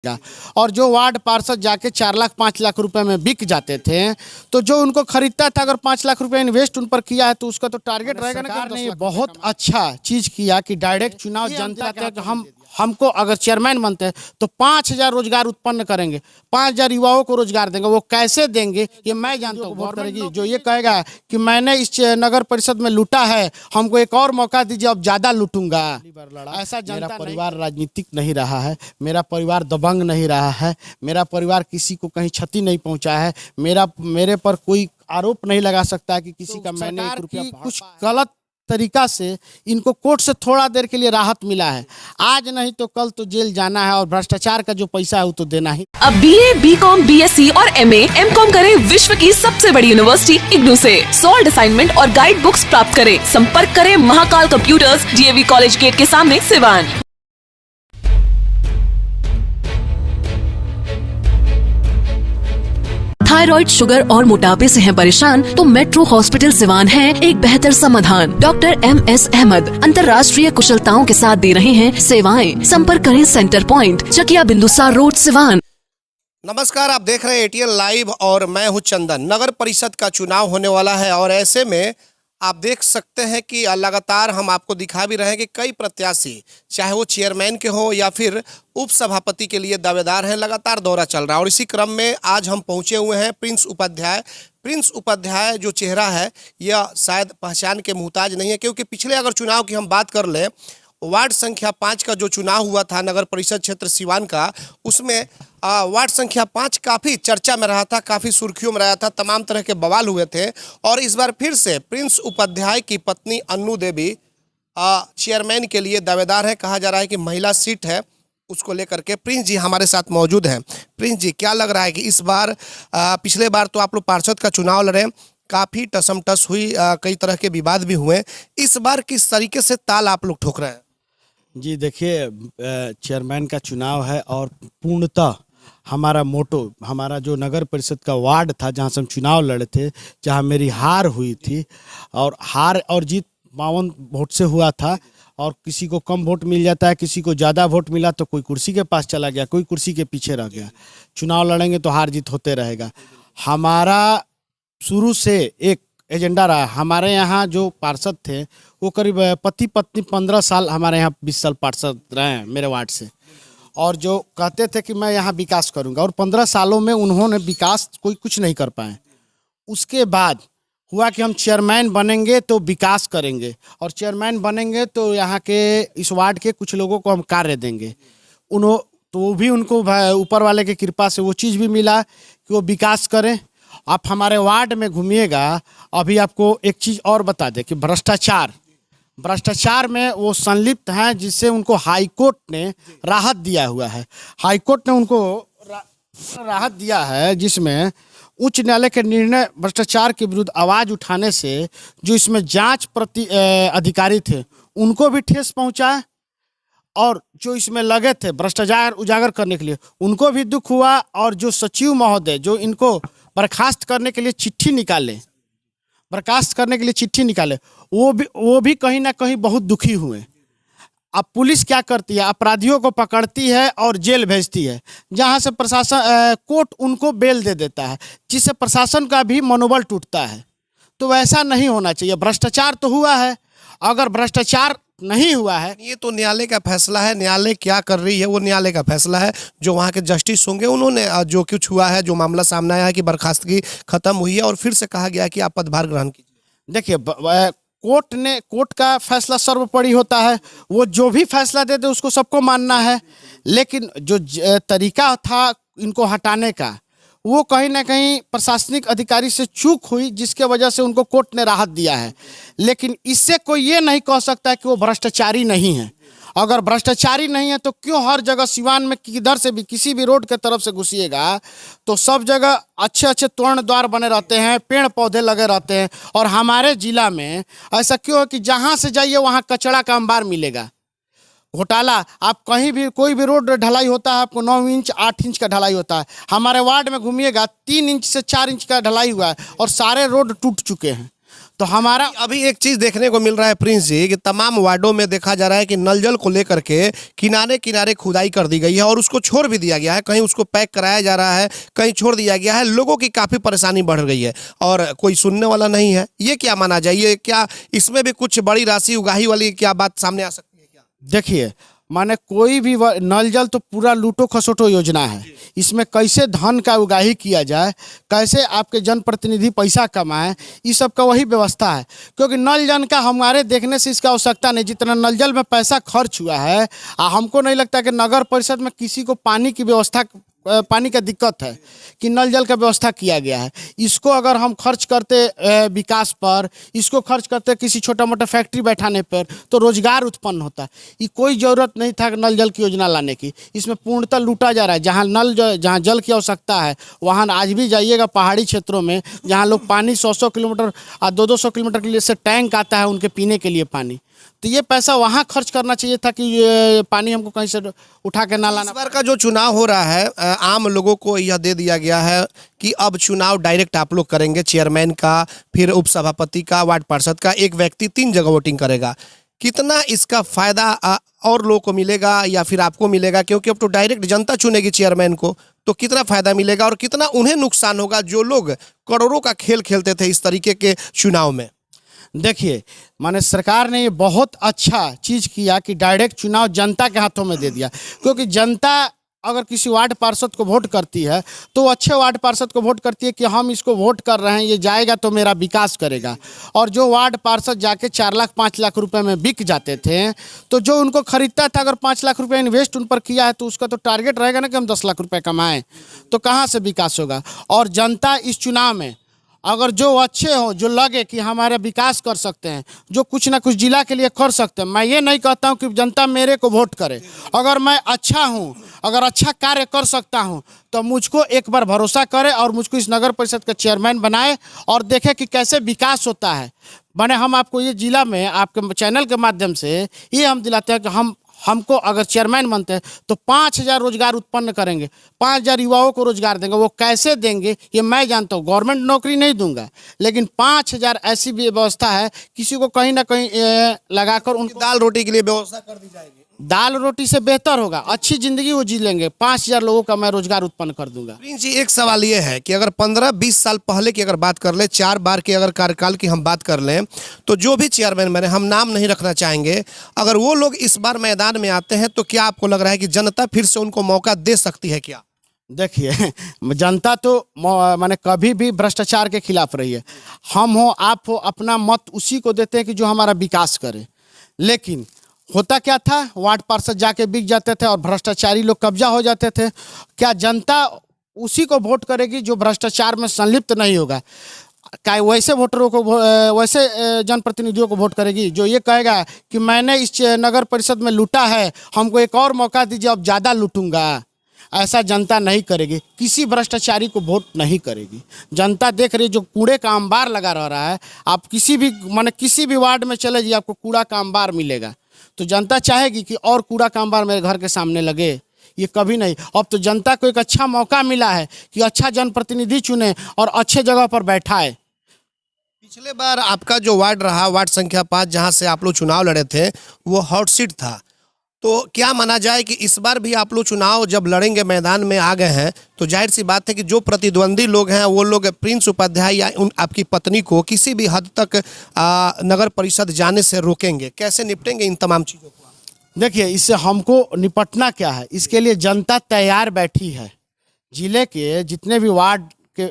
का। और जो वार्ड पार्षद जाके 4 लाख 5 लाख रुपए में बिक जाते थे, तो जो उनको खरीदता था अगर 5 लाख रुपए इन्वेस्ट उन पर किया है तो उसका तो टारगेट रहेगा ना। सरकार ने बहुत अच्छा चीज किया कि डायरेक्ट चुनाव जनता के कि हमको अगर चेयरमैन बनते हैं तो 5,000 रोजगार उत्पन्न करेंगे, 5,000 युवाओं को रोजगार देंगे। वो कैसे देंगे ये मैं जानता हूँ। वोट करेगी जो ये कहेगा कि मैंने इस नगर परिषद में लूटा है, हमको एक और मौका दीजिए, अब ज्यादा लूटूंगा, ऐसा जनता। मेरा परिवार राजनीतिक नहीं रहा है, मेरा परिवार दबंग नहीं रहा है, मेरा परिवार किसी को कहीं क्षति नहीं पहुंचा है, मेरे पर कोई आरोप नहीं लगा सकता कि किसी का मैंने 1 रुपया कुछ गलत तरीका से इनको कोर्ट से थोड़ा देर के लिए राहत मिला है। आज नहीं तो कल तो जेल जाना है और भ्रष्टाचार का जो पैसा है वो तो देना ही। अब BA, BCom, BSc और MA, MCom करें विश्व की सबसे बड़ी यूनिवर्सिटी इग्नू से। सॉल्ड असाइनमेंट और गाइड बुक्स प्राप्त करें। संपर्क करें Mahakal computers, DAV college gate के सामने, सिवान। थायराइड, शुगर और मोटापे से हैं परेशान तो मेट्रो हॉस्पिटल सिवान है एक बेहतर समाधान। डॉक्टर MS अहमद अंतर्राष्ट्रीय कुशलताओं के साथ दे रहे हैं सेवाएं। संपर्क करें centre point, Chakiya Bindusar road, Siwan. नमस्कार, आप देख रहे हैं ATN लाइव और मैं हूं चंदन। नगर परिषद का चुनाव होने वाला है और ऐसे में आप देख सकते हैं कि लगातार हम आपको दिखा भी रहे हैं कि कई प्रत्याशी, चाहे वो चेयरमैन के हों या फिर उप सभापति के लिए दावेदार हैं, लगातार दौरा चल रहा है। और इसी क्रम में आज हम पहुंचे हुए हैं प्रिंस उपाध्याय। प्रिंस उपाध्याय जो चेहरा है यह शायद पहचान के मुहताज नहीं है, क्योंकि पिछले अगर चुनाव की हम बात कर लें, वार्ड संख्या 5 का जो चुनाव हुआ था नगर परिषद क्षेत्र सिवान का, उसमें वार्ड संख्या 5 काफ़ी चर्चा में रहा था, काफ़ी सुर्खियों में रहा था, तमाम तरह के बवाल हुए थे। और इस बार फिर से प्रिंस उपाध्याय की पत्नी अन्नू देवी चेयरमैन के लिए दावेदार है। कहा जा रहा है कि महिला सीट है, उसको लेकर के प्रिंस जी हमारे साथ मौजूद हैं। प्रिंस जी, क्या लग रहा है कि इस बार पिछले बार तो आप लोग पार्षद का चुनाव लड़े, काफ़ी टसमटस हुई, कई तरह के विवाद भी हुए, इस बार किस तरीके से ताल आप लोग ठोक रहे हैं? जी देखिए, चेयरमैन का चुनाव है और पूर्णतः हमारा मोटो, हमारा जो नगर परिषद का वार्ड था जहाँ से हम चुनाव लड़े थे, जहाँ मेरी हार हुई थी, और हार और जीत 52 वोट से हुआ था। और किसी को कम वोट मिल जाता है, किसी को ज़्यादा वोट मिला तो कोई कुर्सी के पास चला गया, कोई कुर्सी के पीछे रह गया। चुनाव लड़ेंगे तो हार जीत होते रहेगा। हमारा शुरू से एक एजेंडा रहा। हमारे यहाँ जो पार्षद थे वो करीब पति पत्नी 15 साल हमारे यहाँ 20 साल पार्षद रहे हैं मेरे वार्ड से, और जो कहते थे कि मैं यहाँ विकास करूँगा, और 15 सालों में उन्होंने विकास कुछ नहीं कर पाए। उसके बाद हुआ कि हम चेयरमैन बनेंगे तो विकास करेंगे, और चेयरमैन बनेंगे तो यहाँ के इस वार्ड के कुछ लोगों को हम कार्य देंगे। तो वो भी उनको ऊपर वाले की कृपा से वो चीज़ भी मिला कि वो विकास करें। आप हमारे वार्ड में घूमिएगा, अभी आपको एक चीज़ और बता दें कि भ्रष्टाचार में वो संलिप्त हैं, जिससे उनको हाई कोर्ट ने राहत दिया हुआ है। हाई कोर्ट ने उनको राहत दिया है, जिसमें उच्च न्यायालय के निर्णय भ्रष्टाचार के विरुद्ध आवाज़ उठाने से जो इसमें जांच अधिकारी थे उनको भी ठेस पहुंचा है, और जो इसमें लगे थे भ्रष्टाचार उजागर करने के लिए उनको भी दुख हुआ। और जो सचिव महोदय जो इनको बर्खास्त करने के लिए चिट्ठी निकाले, वो भी कहीं ना कहीं बहुत दुखी हुए। अब पुलिस क्या करती है, अपराधियों को पकड़ती है और जेल भेजती है, जहां से प्रशासन कोर्ट उनको बेल दे देता है, जिससे प्रशासन का भी मनोबल टूटता है। तो वैसा नहीं होना चाहिए। भ्रष्टाचार तो हुआ है, अगर भ्रष्टाचार नहीं हुआ है, ये तो न्यायालय का फैसला है। न्यायालय क्या कर रही है वो न्यायालय का फैसला है। जो वहाँ के जस्टिस होंगे उन्होंने जो कुछ हुआ है, जो मामला सामने आया है कि बर्खास्तगी खत्म हुई है और फिर से कहा गया है कि आप पदभार ग्रहण कीजिए। देखिए, कोर्ट का फैसला सर्वोपरि होता है। वो जो भी फैसला देते उसको सबको मानना है, लेकिन जो तरीका था इनको हटाने का, वो कहीं ना कहीं प्रशासनिक अधिकारी से चूक हुई, जिसके वजह से उनको कोर्ट ने राहत दिया है। लेकिन इससे कोई ये नहीं कह सकता कि वो भ्रष्टाचारी नहीं है। अगर भ्रष्टाचारी नहीं है तो क्यों हर जगह सिवान में किधर से भी किसी भी रोड के तरफ से घुसिएगा तो सब जगह अच्छे अच्छे तोरण द्वार बने रहते हैं, पेड़ पौधे लगे रहते हैं। और हमारे जिला में ऐसा क्यों है कि जहाँ से जाइए वहाँ कचरा का अंबार मिलेगा। घोटाला, आप कहीं भी कोई भी रोड ढलाई होता है, आपको 9 इंच 8 इंच का ढलाई होता है। हमारे वार्ड में घूमिएगा 3 इंच से 4 इंच का ढलाई हुआ है और सारे रोड टूट चुके हैं। तो हमारा अभी एक चीज देखने को मिल रहा है प्रिंस जी कि तमाम वार्डों में देखा जा रहा है कि नल जल को लेकर के किनारे किनारे खुदाई कर दी गई है और उसको छोड़ भी दिया गया है, कहीं उसको पैक कराया जा रहा है, कहीं छोड़ दिया गया है। लोगों की काफी परेशानी बढ़ गई है और कोई सुनने वाला नहीं है। ये क्या माना जाए, ये क्या इसमें भी कुछ बड़ी राशि उगाही वाली क्या बात सामने आ सकती है क्या? देखिए, माने कोई भी नल जल तो पूरा लूटो खसोटो योजना है। इसमें कैसे धन का उगाही किया जाए, कैसे आपके जनप्रतिनिधि पैसा कमाएं, इस सब का वही व्यवस्था है। क्योंकि नल जल का हमारे देखने से इसका आवश्यकता नहीं, जितना नल जल में पैसा खर्च हुआ है। हमको नहीं लगता कि नगर परिषद में किसी को पानी की व्यवस्था, पानी का दिक्कत है कि नल जल का व्यवस्था किया गया है। इसको अगर हम खर्च करते विकास पर, इसको खर्च करते किसी छोटा मोटा फैक्ट्री बैठाने पर, तो रोजगार उत्पन्न होता है। ये कोई ज़रूरत नहीं था नल जल की योजना लाने की। इसमें पूर्णतः लूटा जा रहा है। जहाँ जल की आवश्यकता है वहाँ आज भी जाइएगा पहाड़ी क्षेत्रों में, जहाँ लोग पानी 100-100 किलोमीटर और 200-200 किलोमीटर के लिए से टैंक आता है उनके पीने के लिए पानी। तो ये पैसा वहाँ खर्च करना चाहिए था कि ये पानी हमको कहीं से उठा के ना लाना। इस बार का जो चुनाव हो रहा है, आम लोगों को यह दे दिया गया है कि अब चुनाव डायरेक्ट आप लोग करेंगे, चेयरमैन का, फिर उपसभापति का, वार्ड पार्षद का, एक व्यक्ति 3 जगह वोटिंग करेगा। कितना इसका फायदा और लोगों को मिलेगा या फिर आपको मिलेगा? क्योंकि अब तो डायरेक्ट जनता चुनेगी चेयरमैन को, तो कितना फायदा मिलेगा और कितना उन्हें नुकसान होगा जो लोग करोड़ों का खेल खेलते थे इस तरीके के चुनाव में? देखिए, माने सरकार ने ये बहुत अच्छा चीज़ किया कि डायरेक्ट चुनाव जनता के हाथों में दे दिया। क्योंकि जनता अगर किसी वार्ड पार्षद को वोट करती है तो अच्छे वार्ड पार्षद को वोट करती है कि हम इसको वोट कर रहे हैं, ये जाएगा तो मेरा विकास करेगा। और जो वार्ड पार्षद जाके 4 लाख 5 लाख रुपए में बिक जाते थे, तो जो उनको खरीदता था, अगर 5 लाख रुपए इन्वेस्ट उन पर किया है तो उसका तो टारगेट रहेगा ना कि हम 10 लाख रुपए कमाएं। तो कहाँ से विकास होगा? और जनता इस चुनाव में अगर जो अच्छे हों, जो लगे कि हमारे विकास कर सकते हैं, जो कुछ ना कुछ जिला के लिए कर सकते हैं, मैं ये नहीं कहता हूं कि जनता मेरे को वोट करे। अगर मैं अच्छा हूं, अगर अच्छा कार्य कर सकता हूं, तो मुझको एक बार भरोसा करे और मुझको इस नगर परिषद का चेयरमैन बनाए और देखे कि कैसे विकास होता है। माने हम आपको ये जिला में आपके चैनल के माध्यम से ये हम दिलाते हैं कि हमको अगर चेयरमैन बनते हैं तो 5,000 रोजगार उत्पन्न करेंगे, 5,000 युवाओं को रोजगार देंगे। वो कैसे देंगे ये मैं जानता हूँ, गवर्नमेंट नौकरी नहीं दूंगा, लेकिन 5,000 ऐसी भी व्यवस्था है किसी को कहीं ना कहीं लगाकर उनको दाल रोटी के लिए व्यवस्था कर दी जाएगी। दाल रोटी से बेहतर होगा, अच्छी जिंदगी वो जी लेंगे। 5,000 लोगों का मैं रोजगार उत्पन्न कर दूंगा। प्रिंस जी, एक सवाल ये है कि अगर 15-20 साल पहले की अगर बात कर ले, 4 बार के अगर कार्यकाल की हम बात कर लें, तो जो भी चेयरमैन बने, हम नाम नहीं रखना चाहेंगे, अगर वो लोग इस बार मैदान में आते हैं तो क्या आपको लग रहा है कि जनता फिर से उनको मौका दे सकती है क्या? देखिए, जनता तो माने कभी भी भ्रष्टाचार के खिलाफ रही है। हम हो, आप हो, अपना मत उसी को देते हैं कि जो हमारा विकास करे। लेकिन होता क्या था, वार्ड पार्षद जाके बिक जाते थे और भ्रष्टाचारी लोग कब्जा हो जाते थे। क्या जनता उसी को वोट करेगी जो भ्रष्टाचार में संलिप्त नहीं होगा? क्या वैसे वोटरों को, वैसे जनप्रतिनिधियों को वोट करेगी जो ये कहेगा कि मैंने इस नगर परिषद में लूटा है, हमको एक और मौका दीजिए, अब ज़्यादा लूटूंगा? ऐसा जनता नहीं करेगी, किसी भ्रष्टाचारी को वोट नहीं करेगी। जनता देख रही, जो कूड़े का अंबार लगा रहा है, आप किसी भी वार्ड में चले जाइए, आपको कूड़ा का अंबार मिलेगा। तो जनता चाहेगी कि और कूड़ा का अंबार मेरे घर के सामने लगे? ये कभी नहीं। अब तो जनता को एक अच्छा मौका मिला है कि अच्छा जनप्रतिनिधि चुने और अच्छे जगह पर बैठाए। पिछले बार आपका जो वार्ड रहा, वार्ड संख्या 5, जहां से आप लोग चुनाव लड़े थे, वो हॉट सीट था। तो क्या माना जाए कि इस बार भी आप लोग चुनाव जब लड़ेंगे, मैदान में आ गए हैं, तो जाहिर सी बात है कि जो प्रतिद्वंदी लोग हैं वो लोग प्रिंस उपाध्याय या आपकी पत्नी को किसी भी हद तक नगर परिषद जाने से रोकेंगे? कैसे निपटेंगे इन तमाम चीज़ों को? देखिए, इससे हमको निपटना क्या है, इसके लिए जनता तैयार बैठी है। जिले के जितने भी वार्ड के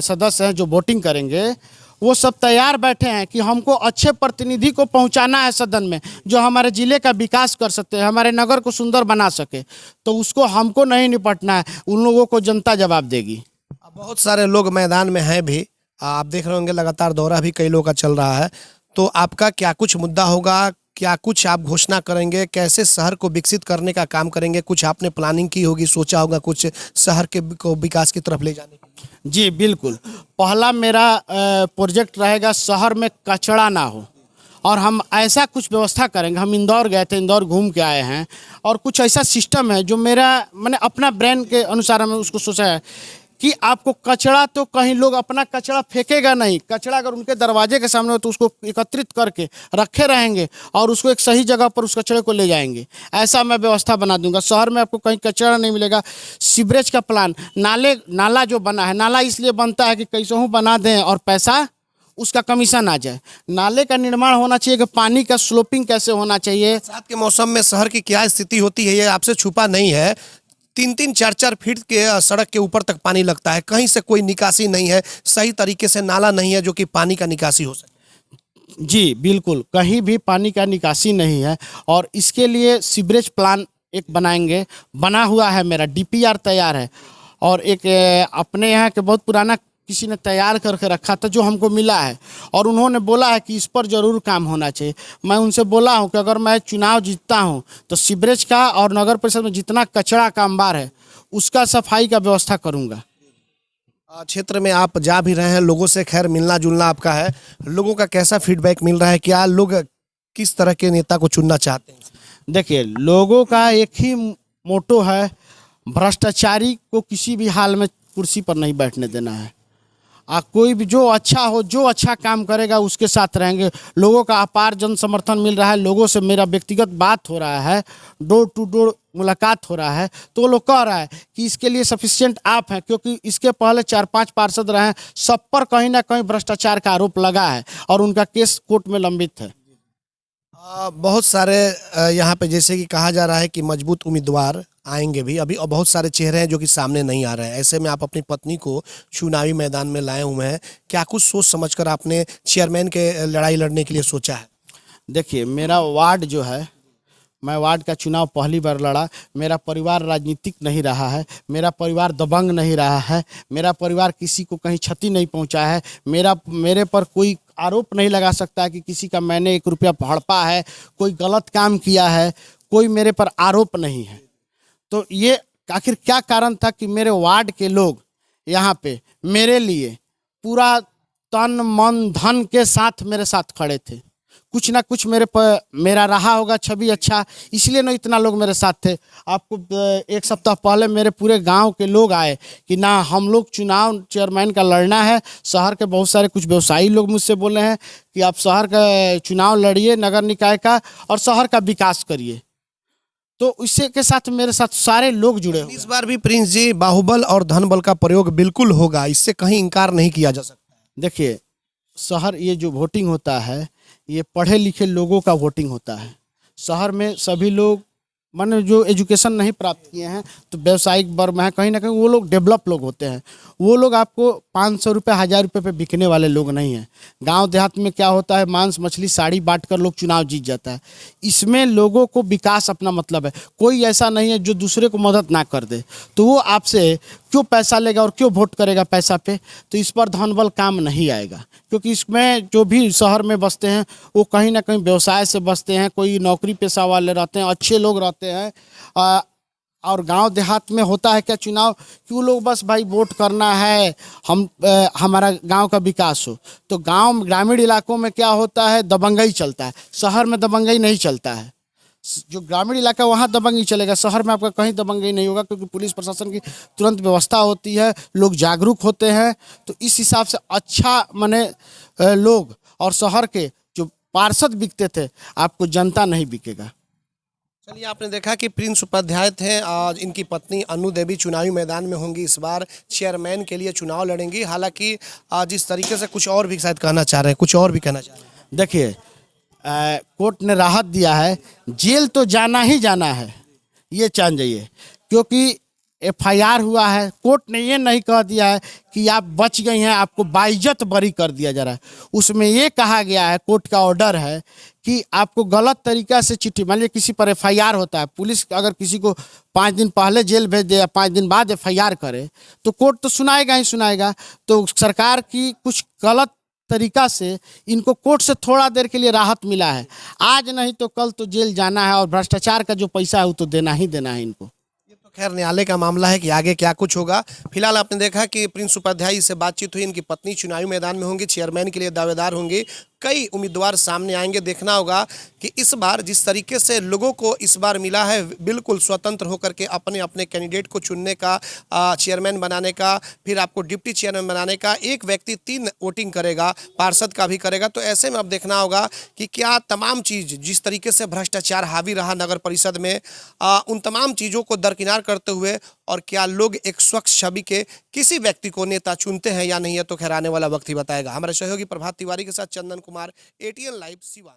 सदस्य हैं जो वोटिंग करेंगे, वो सब तैयार बैठे हैं कि हमको अच्छे प्रतिनिधि को पहुंचाना है सदन में, जो हमारे ज़िले का विकास कर सकते हैं, हमारे नगर को सुंदर बना सके। तो उसको हमको नहीं निपटना है, उन लोगों को जनता जवाब देगी। बहुत सारे लोग मैदान में हैं भी, आप देख रहे होंगे लगातार दौरा भी कई लोगों का चल रहा है। तो आपका क्या कुछ मुद्दा होगा, क्या कुछ आप घोषणा करेंगे, कैसे शहर को विकसित करने का काम करेंगे? कुछ आपने प्लानिंग की होगी, सोचा होगा कुछ शहर के को विकास की तरफ ले जाने की? जी बिल्कुल, पहला मेरा प्रोजेक्ट रहेगा शहर में कचरा ना हो, और हम ऐसा कुछ व्यवस्था करेंगे। हम इंदौर गए थे, इंदौर घूम के आए हैं, और कुछ ऐसा सिस्टम है जो मेरा मैंने अपना ब्रेन के अनुसार हमें उसको सोचा है कि आपको कचरा तो कहीं लोग अपना कचरा फेंकेगा नहीं, कचरा अगर उनके दरवाजे के सामने हो तो उसको एकत्रित करके रखे रहेंगे और उसको एक सही जगह पर उस कचरे को ले जाएंगे। ऐसा मैं व्यवस्था बना दूंगा। शहर में आपको कहीं कचरा नहीं मिलेगा। सीवरेज का प्लान, नाला जो बना है, नाला इसलिए बनता है कि कैसे बना दें और पैसा उसका कमीशन आ जाए। नाले का निर्माण होना चाहिए कि पानी का स्लोपिंग कैसे होना चाहिए। बरसात के मौसम में शहर की क्या स्थिति होती है ये आपसे छुपा नहीं है। 3-3 4-4 फीट के सड़क के ऊपर तक पानी लगता है, कहीं से कोई निकासी नहीं है, सही तरीके से नाला नहीं है जो कि पानी का निकासी हो सके। जी बिल्कुल, कहीं भी पानी का निकासी नहीं है और इसके लिए सीवरेज प्लान एक बनाएंगे। बना हुआ है, मेरा डीपीआर तैयार है और एक अपने यहाँ के बहुत पुराना किसी ने तैयार करके रखा था जो हमको मिला है और उन्होंने बोला है कि इस पर ज़रूर काम होना चाहिए। मैं उनसे बोला हूं कि अगर मैं चुनाव जीतता हूं तो सीवरेज का और नगर परिषद में जितना कचरा का अंबार है उसका सफाई का व्यवस्था करूंगा। क्षेत्र में आप जा भी रहे हैं, लोगों से खैर मिलना जुलना आपका है, लोगों का कैसा फीडबैक मिल रहा है? क्या लोग किस तरह के नेता को चुनना चाहते हैं? देखिए, लोगों का एक ही मोटो है, भ्रष्टाचारी को किसी भी हाल में कुर्सी पर नहीं बैठने देना है। कोई भी जो अच्छा हो, जो अच्छा काम करेगा उसके साथ रहेंगे। लोगों का अपार जन समर्थन मिल रहा है। लोगों से मेरा व्यक्तिगत बात हो रहा है, डोर टू डोर मुलाकात हो रहा है, तो वो लोग कह रहा है कि इसके लिए सफिशिएंट आप हैं, क्योंकि इसके पहले 4-5 पार्षद रहे हैं, सब पर कहीं ना कहीं भ्रष्टाचार का आरोप लगा है और उनका केस कोर्ट में लंबित है। बहुत सारे यहाँ पे जैसे कि कहा जा रहा है कि मजबूत उम्मीदवार आएंगे भी अभी, और बहुत सारे चेहरे हैं जो कि सामने नहीं आ रहे हैं। ऐसे में आप अपनी पत्नी को चुनावी मैदान में लाए हुए हैं, क्या कुछ सोच समझकर आपने चेयरमैन के लड़ाई लड़ने के लिए सोचा है? देखिए, मेरा वार्ड जो है, मैं वार्ड का चुनाव पहली बार लड़ा। मेरा परिवार राजनीतिक नहीं रहा है, मेरा परिवार दबंग नहीं रहा है, मेरा परिवार किसी को कहीं क्षति नहीं पहुंचा है, मेरे पर कोई आरोप नहीं लगा सकता है कि किसी का मैंने 1 रुपया हड़पा है, कोई गलत काम किया है, कोई मेरे पर आरोप नहीं है। तो ये आखिर क्या कारण था कि मेरे वार्ड के लोग यहाँ पे मेरे लिए पूरा तन मन धन के साथ मेरे साथ खड़े थे। कुछ ना कुछ मेरा रहा होगा छवि अच्छा, इसलिए ना इतना लोग मेरे साथ थे। आपको 1 सप्ताह पहले मेरे पूरे गांव के लोग आए कि ना, हम लोग चुनाव चेयरमैन का लड़ना है। शहर के बहुत सारे कुछ व्यवसायी लोग मुझसे बोले हैं कि आप शहर का चुनाव लड़िए, नगर निकाय का, और शहर का विकास करिए। तो इससे के साथ मेरे साथ सारे लोग जुड़े हुए। इस बार भी प्रिंस जी बाहुबल और धनबल का प्रयोग बिल्कुल होगा, इससे कहीं इंकार नहीं किया जा सकता। देखिए, शहर ये जो वोटिंग होता है ये पढ़े लिखे लोगों का वोटिंग होता है। शहर में सभी लोग माने जो एजुकेशन नहीं प्राप्त किए हैं, तो व्यवसायिक वर्ग में है, कहीं ना कहीं वो लोग डेवलप लोग होते हैं। वो लोग आपको 500 रुपये 1000 रुपये पे बिकने वाले लोग नहीं हैं। गांव देहात में क्या होता है, मांस मछली साड़ी बांट कर लोग चुनाव जीत जाता है। इसमें लोगों को विकास अपना मतलब है। कोई ऐसा नहीं है जो दूसरे को मदद ना कर दे, तो वो आपसे क्यों पैसा लेगा और क्यों वोट करेगा पैसा पे? तो इस पर धनबल काम नहीं आएगा, क्योंकि इसमें जो भी शहर में बसते हैं वो कहीं ना कहीं व्यवसाय से बसते हैं, कोई नौकरी पेशा वाले रहते हैं, अच्छे लोग रहते हैं। और गांव देहात में होता है क्या चुनाव कि वो लोग बस भाई वोट करना है, हमारा गांव का विकास हो। तो गांव ग्रामीण इलाकों में क्या होता है, दबंगई चलता है। शहर में दबंगई नहीं चलता है। जो ग्रामीण इलाका वहाँ दबंगई चलेगा, शहर में आपका कहीं दबंगई नहीं होगा, क्योंकि पुलिस प्रशासन की तुरंत व्यवस्था होती है, लोग जागरूक होते हैं। तो इस हिसाब से अच्छा माने लोग, और शहर के जो पार्षद बिकते थे, आपको जनता नहीं बिकेगा। चलिए, आपने देखा कि प्रिंस उपाध्याय थे, आज इनकी पत्नी अनु देवी चुनावी मैदान में होंगी, इस बार चेयरमैन के लिए चुनाव लड़ेंगी। हालांकि जिस तरीके से कुछ और भी शायद कहना चाह रहे हैं, कुछ और भी कहना चाह रहे हैं। देखिए, कोर्ट ने राहत दिया है, जेल तो जाना ही जाना है, ये जान जाइए, क्योंकि FIR हुआ है। कोर्ट ने ये नहीं कह दिया है कि आप बच गई हैं, आपको बाइज्जत बरी कर दिया जा रहा है। उसमें ये कहा गया है, कोर्ट का ऑर्डर है कि आपको गलत तरीका से चिट्ठी, मान लीजिए किसी पर FIR होता है, पुलिस अगर किसी को 5 दिन पहले जेल भेज दे या 5 दिन बाद FIR करे, तो कोर्ट तो सुनाएगा ही सुनाएगा। तो सरकार की कुछ गलत तरीका से इनको कोर्ट से थोड़ा देर के लिए राहत मिला है। आज नहीं तो कल तो जेल जाना है, और भ्रष्टाचार का जो पैसा है वो तो देना ही देना है इनको। खैर, न्यायालय का मामला है कि आगे क्या कुछ होगा। फिलहाल आपने देखा कि प्रिंस उपाध्याय से बातचीत हुई, इनकी पत्नी चुनावी मैदान में होंगी, चेयरमैन के लिए दावेदार होंगी। कई उम्मीदवार सामने आएंगे। देखना होगा कि इस बार जिस तरीके से लोगों को इस बार मिला है बिल्कुल स्वतंत्र होकर के अपने अपने कैंडिडेट को चुनने का, चेयरमैन बनाने का, फिर आपको डिप्टी चेयरमैन बनाने का, एक व्यक्ति 3 वोटिंग करेगा, पार्षद का भी करेगा। तो ऐसे में अब देखना होगा कि क्या तमाम चीज़ जिस तरीके से भ्रष्टाचार हावी रहा नगर परिषद में, उन तमाम चीज़ों को दरकिनार करते हुए और क्या लोग एक स्वच्छ छवि के किसी व्यक्ति को नेता चुनते हैं या नहीं है, तो खैर आने वाला वक्त ही बताएगा। हमारे सहयोगी प्रभात तिवारी के साथ चंदन कुमार, एटीएन लाइव सिवान।